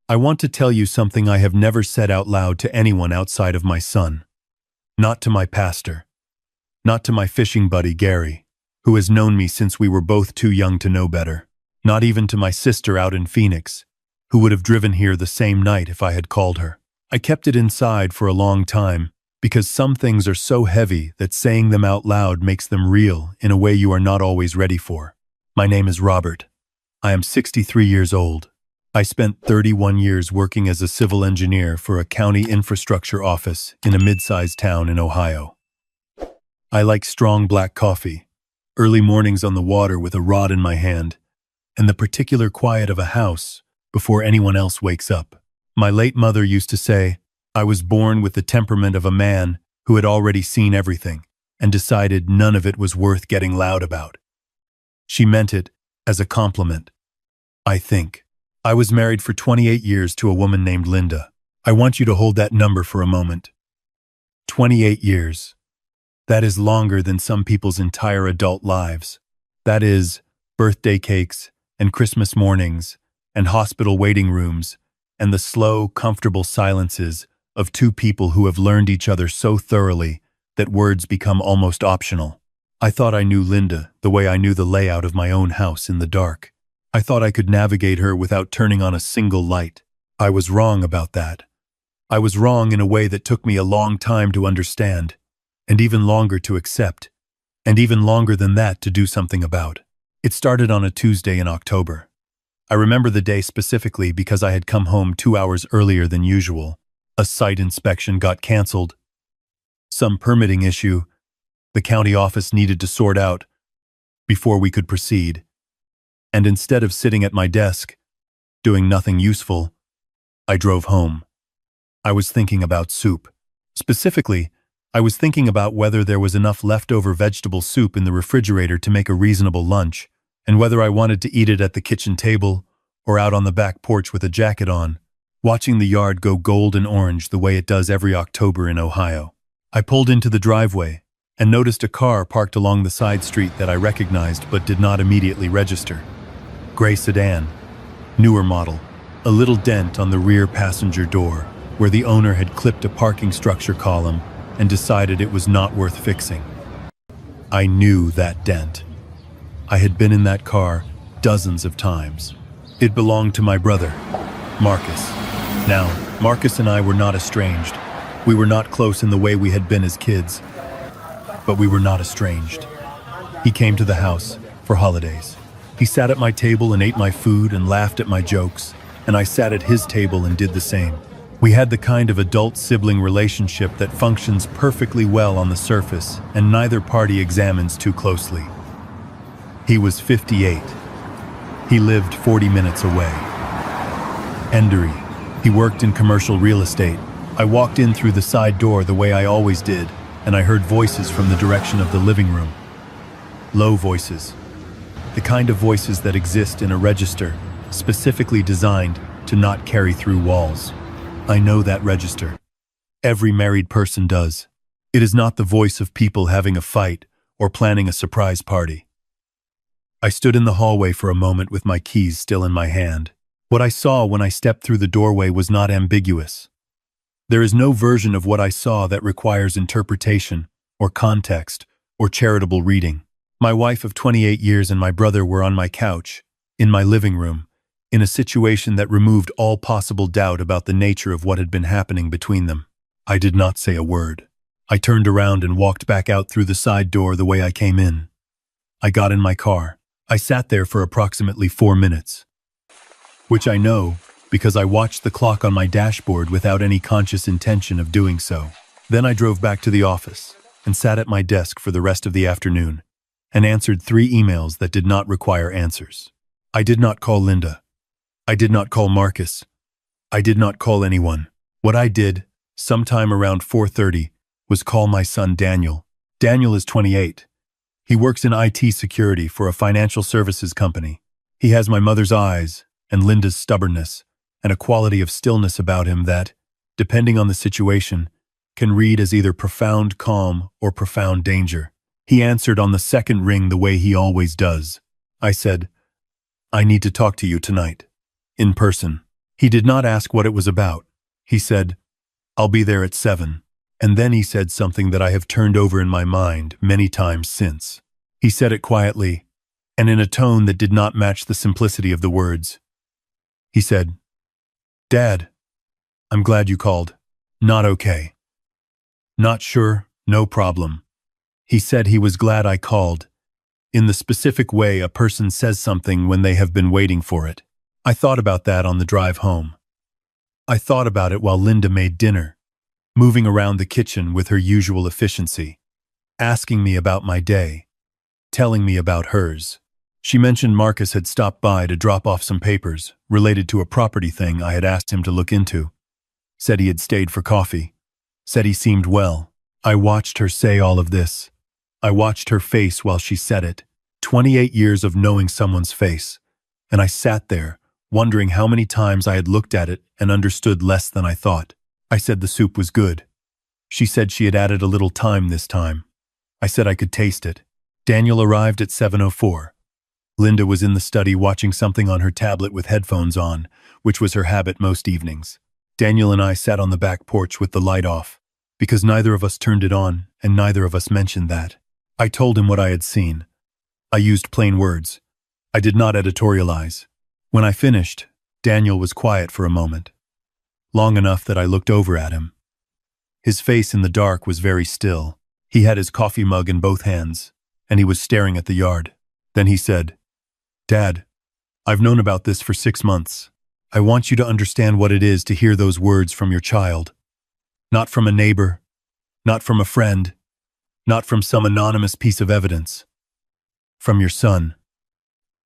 I want to tell you something I have never said out loud to anyone outside of my son. Not to my pastor. Not to my fishing buddy Gary, who has known me since we were both too young to know better. Not even to my sister out in Phoenix, who would have driven here the same night if I had called her. I kept it inside for a long time, because some things are so heavy that saying them out loud makes them real in a way you are not always ready for. My name is Robert. I am 63 years old. I spent 31 years working as a civil engineer for a county infrastructure office in a mid-sized town in Ohio. I like strong black coffee, early mornings on the water with a rod in my hand, and the particular quiet of a house before anyone else wakes up. My late mother used to say, I was born with the temperament of a man who had already seen everything and decided none of it was worth getting loud about. She meant it as a compliment, I think. I was married for 28 years to a woman named Linda. I want you to hold that number for a moment. 28 years. That is longer than some people's entire adult lives. That is birthday cakes and Christmas mornings and hospital waiting rooms and the slow, comfortable silences of two people who have learned each other so thoroughly that words become almost optional. I thought I knew Linda the way I knew the layout of my own house in the dark. I thought I could navigate her without turning on a single light. I was wrong about that. I was wrong in a way that took me a long time to understand, and even longer to accept, and even longer than that to do something about. It started on a Tuesday in October. I remember the day specifically because I had come home 2 hours earlier than usual. A site inspection got canceled. Some permitting issue the county office needed to sort out before we could proceed. And instead of sitting at my desk, doing nothing useful, I drove home. I was thinking about soup. Specifically, I was thinking about whether there was enough leftover vegetable soup in the refrigerator to make a reasonable lunch, and whether I wanted to eat it at the kitchen table or out on the back porch with a jacket on, watching the yard go gold and orange the way it does every October in Ohio. I pulled into the driveway and noticed a car parked along the side street that I recognized but did not immediately register. Gray sedan, newer model, a little dent on the rear passenger door where the owner had clipped a parking structure column and decided it was not worth fixing. I knew that dent. I had been in that car dozens of times. It belonged to my brother, Marcus. Now, Marcus and I were not estranged. We were not close in the way we had been as kids, but we were not estranged. He came to the house for holidays. He sat at my table and ate my food and laughed at my jokes, and I sat at his table and did the same. We had the kind of adult-sibling relationship that functions perfectly well on the surface, and neither party examines too closely. He was 58. He lived 40 minutes away. Endery. He worked in commercial real estate. I walked in through the side door the way I always did, and I heard voices from the direction of the living room. Low voices. The kind of voices that exist in a register, specifically designed to not carry through walls. I know that register. Every married person does. It is not the voice of people having a fight or planning a surprise party. I stood in the hallway for a moment with my keys still in my hand. What I saw when I stepped through the doorway was not ambiguous. There is no version of what I saw that requires interpretation, or context, or charitable reading. My wife of 28 years and my brother were on my couch, in my living room, in a situation that removed all possible doubt about the nature of what had been happening between them. I did not say a word. I turned around and walked back out through the side door the way I came in. I got in my car. I sat there for approximately 4 minutes, which I know because I watched the clock on my dashboard without any conscious intention of doing so. Then I drove back to the office and sat at my desk for the rest of the afternoon and answered 3 emails that did not require answers. I did not call Linda. I did not call Marcus. I did not call anyone. What I did, sometime around 4:30, was call my son Daniel. Daniel is 28. He works in IT security for a financial services company. He has my mother's eyes and Linda's stubbornness and a quality of stillness about him that, depending on the situation, can read as either profound calm or profound danger. He answered on the second ring the way he always does. I said, I need to talk to you tonight. In person. He did not ask what it was about. He said, "I'll be there at 7. And then he said something that I have turned over in my mind many times since. He said it quietly, and in a tone that did not match the simplicity of the words. He said, "Dad, I'm glad you called. Not okay." "Not sure, no problem." He said he was glad I called, in the specific way a person says something when they have been waiting for it. I thought about that on the drive home. I thought about it while Linda made dinner, moving around the kitchen with her usual efficiency, asking me about my day, telling me about hers. She mentioned Marcus had stopped by to drop off some papers related to a property thing I had asked him to look into. Said he had stayed for coffee. Said he seemed well. I watched her say all of this. I watched her face while she said it. 28 years of knowing someone's face. And I sat there, wondering how many times I had looked at it and understood less than I thought. I said the soup was good. She said she had added a little thyme this time. I said I could taste it. Daniel arrived at 7:04. Linda was in the study watching something on her tablet with headphones on, which was her habit most evenings. Daniel and I sat on the back porch with the light off, because neither of us turned it on and neither of us mentioned that. I told him what I had seen. I used plain words. I did not editorialize. When I finished, Daniel was quiet for a moment. Long enough that I looked over at him. His face in the dark was very still. He had his coffee mug in both hands, and he was staring at the yard. Then he said, "Dad, I've known about this for 6 months. I want you to understand what it is to hear those words from your child. Not from a neighbor, not from a friend, not from some anonymous piece of evidence. From your son,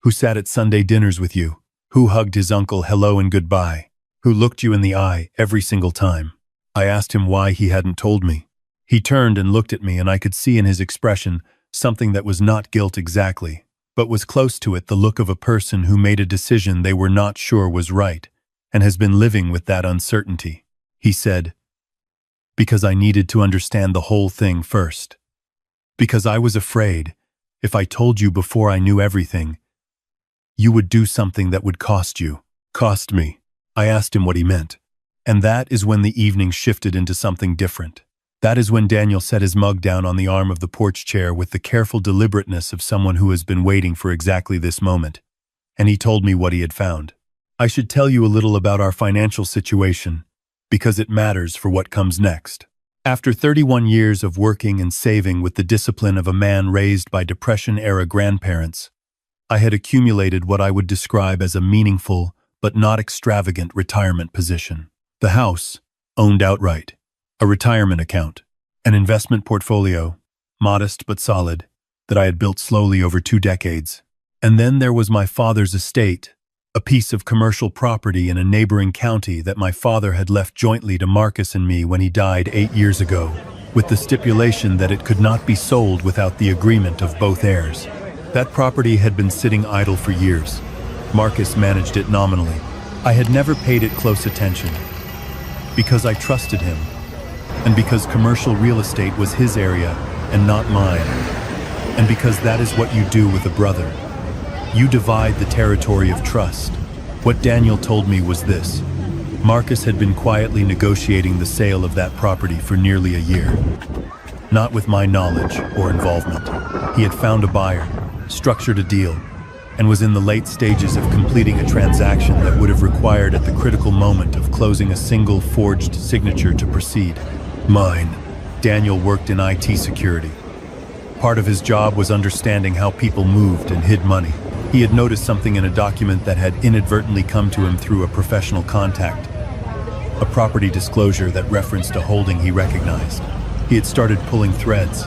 who sat at Sunday dinners with you, who hugged his uncle hello and goodbye, who looked you in the eye every single time." I asked him why he hadn't told me. He turned and looked at me, and I could see in his expression something that was not guilt exactly, but was close to it, the look of a person who made a decision they were not sure was right, and has been living with that uncertainty. He said, "Because I needed to understand the whole thing first. Because I was afraid, if I told you before I knew everything, you would do something that would cost you." Cost me. I asked him what he meant. And that is when the evening shifted into something different. That is when Daniel set his mug down on the arm of the porch chair with the careful deliberateness of someone who has been waiting for exactly this moment. And he told me what he had found. I should tell you a little about our financial situation, because it matters for what comes next. After 31 years of working and saving with the discipline of a man raised by Depression-era grandparents, I had accumulated what I would describe as a meaningful but not extravagant retirement position. The house, owned outright, a retirement account, an investment portfolio, modest but solid, that I had built slowly over 2 decades. And then there was my father's estate, a piece of commercial property in a neighboring county that my father had left jointly to Marcus and me when he died 8 years ago, with the stipulation that it could not be sold without the agreement of both heirs. That property had been sitting idle for years. Marcus managed it nominally. I had never paid it close attention, because I trusted him, and because commercial real estate was his area and not mine, and because that is what you do with a brother. You divide the territory of trust. What Daniel told me was this: Marcus had been quietly negotiating the sale of that property for nearly a year. Not with my knowledge or involvement. He had found a buyer, structured a deal, and was in the late stages of completing a transaction that would have required at the critical moment of closing a single forged signature to proceed. Mine. Daniel worked in IT security. Part of his job was understanding how people moved and hid money. He had noticed something in a document that had inadvertently come to him through a professional contact, a property disclosure that referenced a holding he recognized. He had started pulling threads.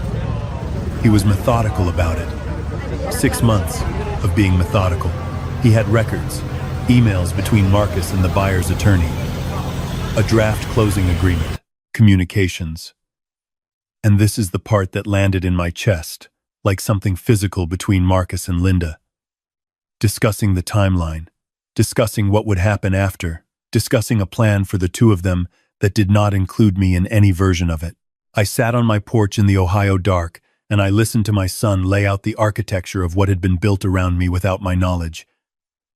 He was methodical about it. 6 months of being methodical. He had records, emails between Marcus and the buyer's attorney, a draft closing agreement, communications. And this is the part that landed in my chest, like something physical between Marcus and Linda. Discussing the timeline, discussing what would happen after, discussing a plan for the two of them that did not include me in any version of it. I sat on my porch in the Ohio dark, and I listened to my son lay out the architecture of what had been built around me without my knowledge,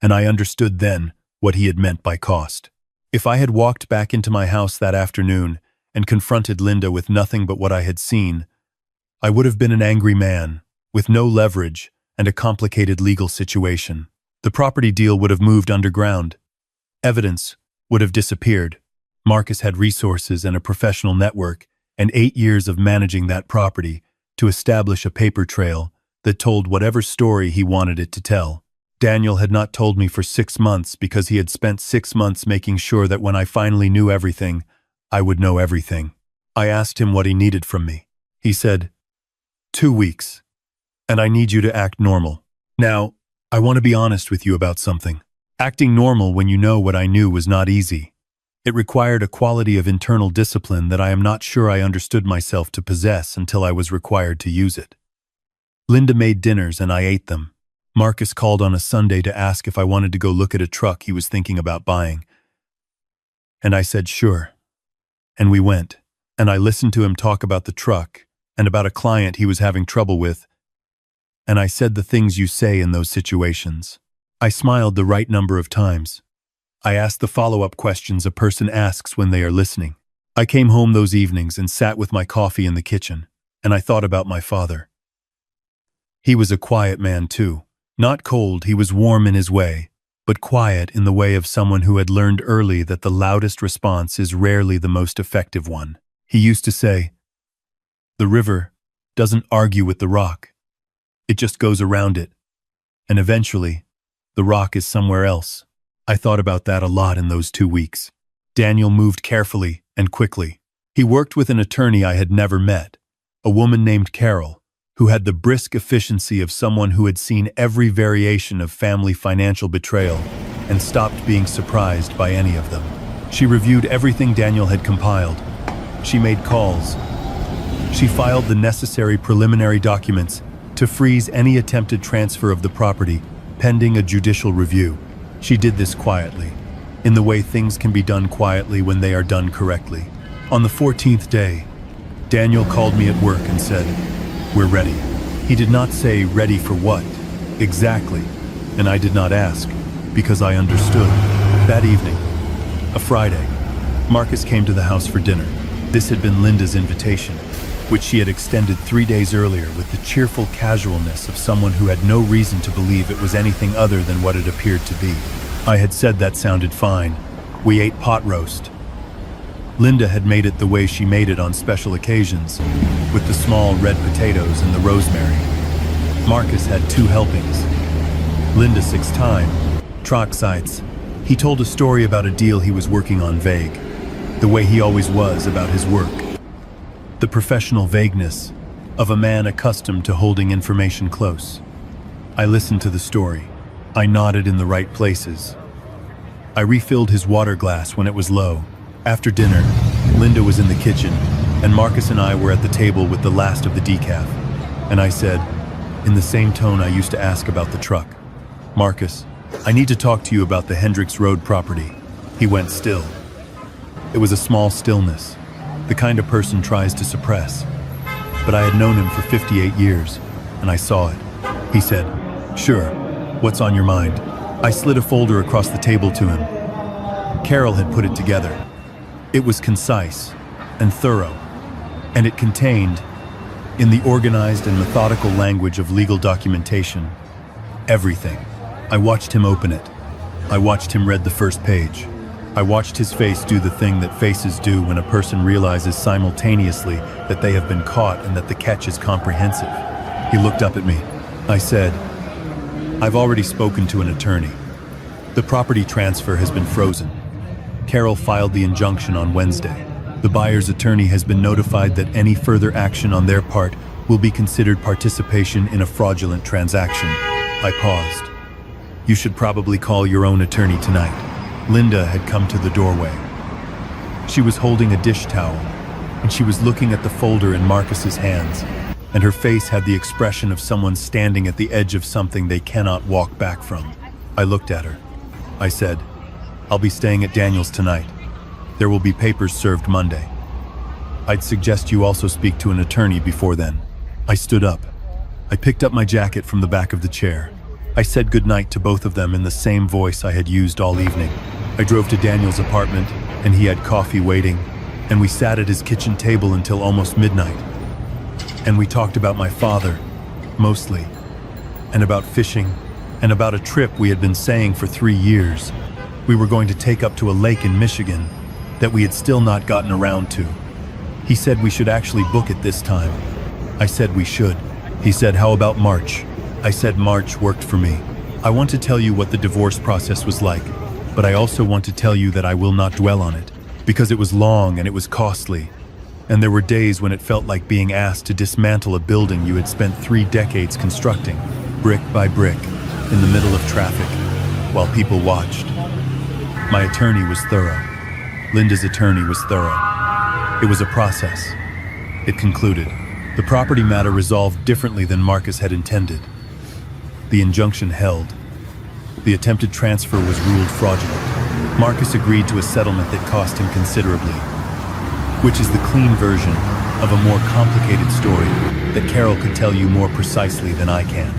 and I understood then what he had meant by cost. If I had walked back into my house that afternoon and confronted Linda with nothing but what I had seen, I would have been an angry man, with no leverage and a complicated legal situation. The property deal would have moved underground. Evidence would have disappeared. Marcus had resources and a professional network and 8 years of managing that property to establish a paper trail that told whatever story he wanted it to tell. Daniel had not told me for 6 months because he had spent 6 months making sure that when I finally knew everything, I would know everything. I asked him what he needed from me. He said, 2 weeks, and I need you to act normal. Now, I want to be honest with you about something. Acting normal when you know what I knew was not easy. It required a quality of internal discipline that I am not sure I understood myself to possess until I was required to use it. Linda made dinners and I ate them. Marcus called on a Sunday to ask if I wanted to go look at a truck he was thinking about buying. And I said sure. And we went, and I listened to him talk about the truck and about a client he was having trouble with, and I said the things you say in those situations. I smiled the right number of times. I asked the follow-up questions a person asks when they are listening. I came home those evenings and sat with my coffee in the kitchen, and I thought about my father. He was a quiet man too. Not cold, he was warm in his way, but quiet in the way of someone who had learned early that the loudest response is rarely the most effective one. He used to say, "The river doesn't argue with the rock. It just goes around it, and eventually, the rock is somewhere else." I thought about that a lot in those 2 weeks. Daniel moved carefully and quickly. He worked with an attorney I had never met, a woman named Carol, who had the brisk efficiency of someone who had seen every variation of family financial betrayal and stopped being surprised by any of them. She reviewed everything Daniel had compiled. She made calls. She filed the necessary preliminary documents to freeze any attempted transfer of the property pending a judicial review. She did this quietly, in the way things can be done quietly when they are done correctly. On the 14th day, Daniel called me at work and said, "We're ready." He did not say ready for what, exactly, and I did not ask, because I understood. That evening, a Friday, Marcus came to the house for dinner. This had been Linda's invitation, which she had extended 3 days earlier with the cheerful casualness of someone who had no reason to believe it was anything other than what it appeared to be. I had said that sounded fine. We ate pot roast. Linda had made it the way she made it on special occasions, with the small red potatoes and the rosemary. Marcus had 2 helpings. Linda 6 time. Sites. He told a story about a deal he was working on vague, the way he always was about his work. The professional vagueness of a man accustomed to holding information close. I listened to the story. I nodded in the right places. I refilled his water glass when it was low. After dinner, Linda was in the kitchen, and Marcus and I were at the table with the last of the decaf. And I said, in the same tone I used to ask about the truck, "Marcus, I need to talk to you about the Hendricks Road property." He went still. It was a small stillness, the kind a person tries to suppress. But I had known him for 58 years, and I saw it. He said, "Sure, what's on your mind?" I slid a folder across the table to him. Carol had put it together. It was concise and thorough, and it contained, in the organized and methodical language of legal documentation, everything. I watched him open it. I watched him read the first page. I watched his face do the thing that faces do when a person realizes simultaneously that they have been caught and that the catch is comprehensive. He looked up at me. I said, "I've already spoken to an attorney. The property transfer has been frozen. Carol filed the injunction on Wednesday. The buyer's attorney has been notified that any further action on their part will be considered participation in a fraudulent transaction." I paused. "You should probably call your own attorney tonight." Linda had come to the doorway. She was holding a dish towel, and she was looking at the folder in Marcus's hands, and her face had the expression of someone standing at the edge of something they cannot walk back from. I looked at her. I said, "I'll be staying at Daniel's tonight. There will be papers served Monday. I'd suggest you also speak to an attorney before then." I stood up. I picked up my jacket from the back of the chair. I said goodnight to both of them in the same voice I had used all evening. I drove to Daniel's apartment, and he had coffee waiting, and we sat at his kitchen table until almost midnight. And we talked about my father, mostly, and about fishing, and about a trip we had been saying for 3 years. We were going to take up to a lake in Michigan that we had still not gotten around to. He said we should actually book it this time. I said we should. He said, how about March? I said March worked for me. I want to tell you what the divorce process was like, but I also want to tell you that I will not dwell on it, because it was long and it was costly. And there were days when it felt like being asked to dismantle a building you had spent 3 decades constructing, brick by brick, in the middle of traffic, while people watched. My attorney was thorough. Linda's attorney was thorough. It was a process. It concluded. The property matter resolved differently than Marcus had intended. The injunction held. The attempted transfer was ruled fraudulent. Marcus agreed to a settlement that cost him considerably, which is the clean version of a more complicated story that Carol could tell you more precisely than I can.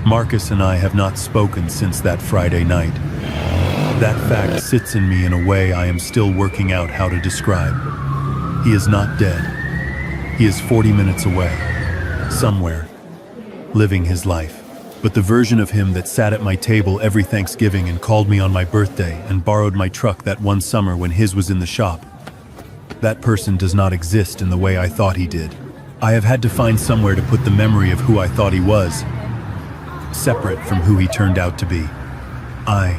Marcus and I have not spoken since that Friday night. That fact sits in me in a way I am still working out how to describe. He is not dead. He is 40 minutes away, somewhere, living his life. But the version of him that sat at my table every Thanksgiving and called me on my birthday and borrowed my truck that one summer when his was in the shop, that person does not exist in the way I thought he did. I have had to find somewhere to put the memory of who I thought he was, separate from who he turned out to be. I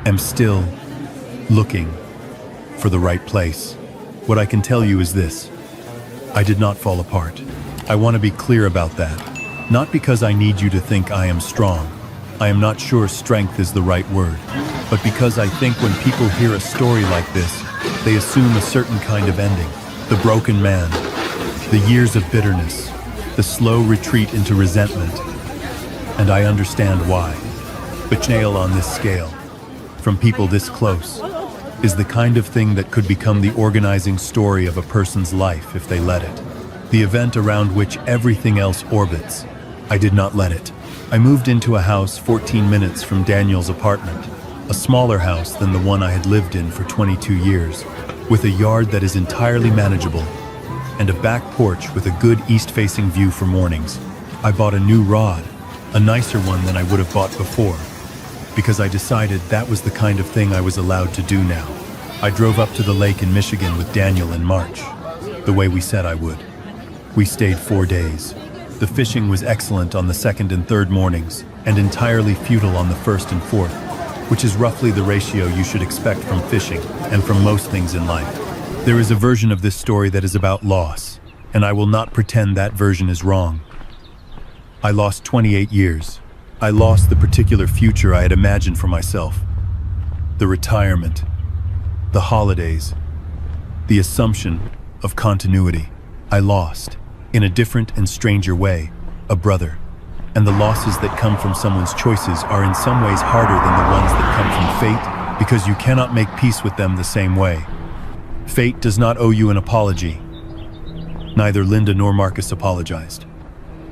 am still looking for the right place. What I can tell you is this. I did not fall apart. I want to be clear about that. Not because I need you to think I am strong. I am not sure strength is the right word. But because I think when people hear a story like this, they assume a certain kind of ending. The broken man, the years of bitterness, the slow retreat into resentment. And I understand why. Betrayal on this scale, from people this close, is the kind of thing that could become the organizing story of a person's life if they let it. The event around which everything else orbits. I did not let it. I moved into a house 14 minutes from Daniel's apartment, a smaller house than the one I had lived in for 22 years, with a yard that is entirely manageable, and a back porch with a good east-facing view for mornings. I bought a new rod, a nicer one than I would have bought before, because I decided that was the kind of thing I was allowed to do now. I drove up to the lake in Michigan with Daniel in March, the way we said I would. We stayed 4 days. The fishing was excellent on the second and third mornings, and entirely futile on the first and fourth, which is roughly the ratio you should expect from fishing and from most things in life. There is a version of this story that is about loss, and I will not pretend that version is wrong. I lost 28 years. I lost the particular future I had imagined for myself. The retirement, the holidays, the assumption of continuity. I lost, in a different and stranger way, a brother. And the losses that come from someone's choices are in some ways harder than the ones that come from fate, because you cannot make peace with them the same way. Fate does not owe you an apology. Neither Linda nor Marcus apologized.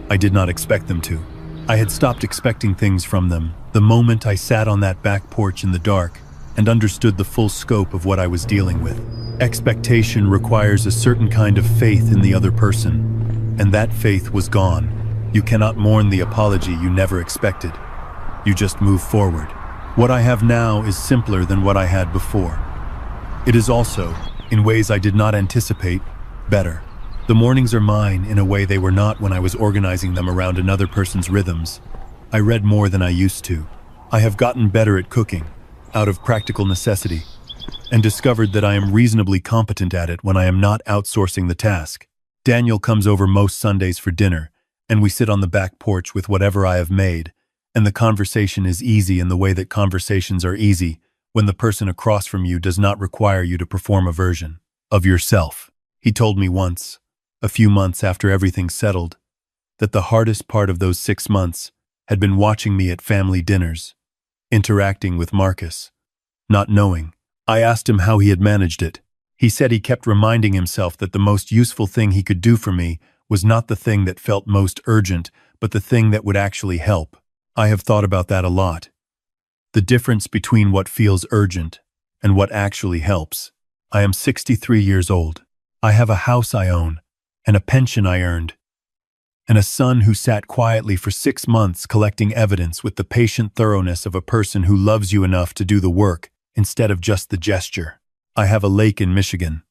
I did not expect them to. I had stopped expecting things from them the moment I sat on that back porch in the dark and understood the full scope of what I was dealing with. Expectation requires a certain kind of faith in the other person, and that faith was gone. You cannot mourn the apology you never expected. You just move forward. What I have now is simpler than what I had before. It is also, in ways I did not anticipate, better. The mornings are mine in a way they were not when I was organizing them around another person's rhythms. I read more than I used to. I have gotten better at cooking, out of practical necessity, and discovered that I am reasonably competent at it when I am not outsourcing the task. Daniel comes over most Sundays for dinner, and we sit on the back porch with whatever I have made, and the conversation is easy in the way that conversations are easy when the person across from you does not require you to perform a version of yourself. He told me once, a few months after everything settled, that the hardest part of those 6 months had been watching me at family dinners, interacting with Marcus, not knowing. I asked him how he had managed it. He said he kept reminding himself that the most useful thing he could do for me was not the thing that felt most urgent, but the thing that would actually help. I have thought about that a lot. The difference between what feels urgent and what actually helps. I am 63 years old. I have a house I own, and a pension I earned, and a son who sat quietly for 6 months collecting evidence with the patient thoroughness of a person who loves you enough to do the work instead of just the gesture. I have a lake in Michigan.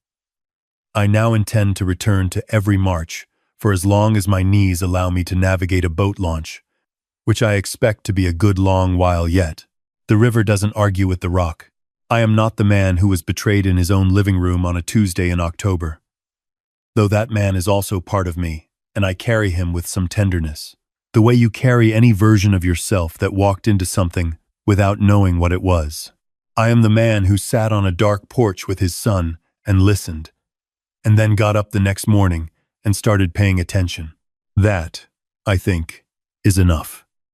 I now intend to return to every March for as long as my knees allow me to navigate a boat launch, which I expect to be a good long while yet. The river doesn't argue with the rock. I am not the man who was betrayed in his own living room on a Tuesday in October, though that man is also part of me, and I carry him with some tenderness, the way you carry any version of yourself that walked into something without knowing what it was. I am the man who sat on a dark porch with his son and listened, and then got up the next morning and started paying attention. That, I think, is enough.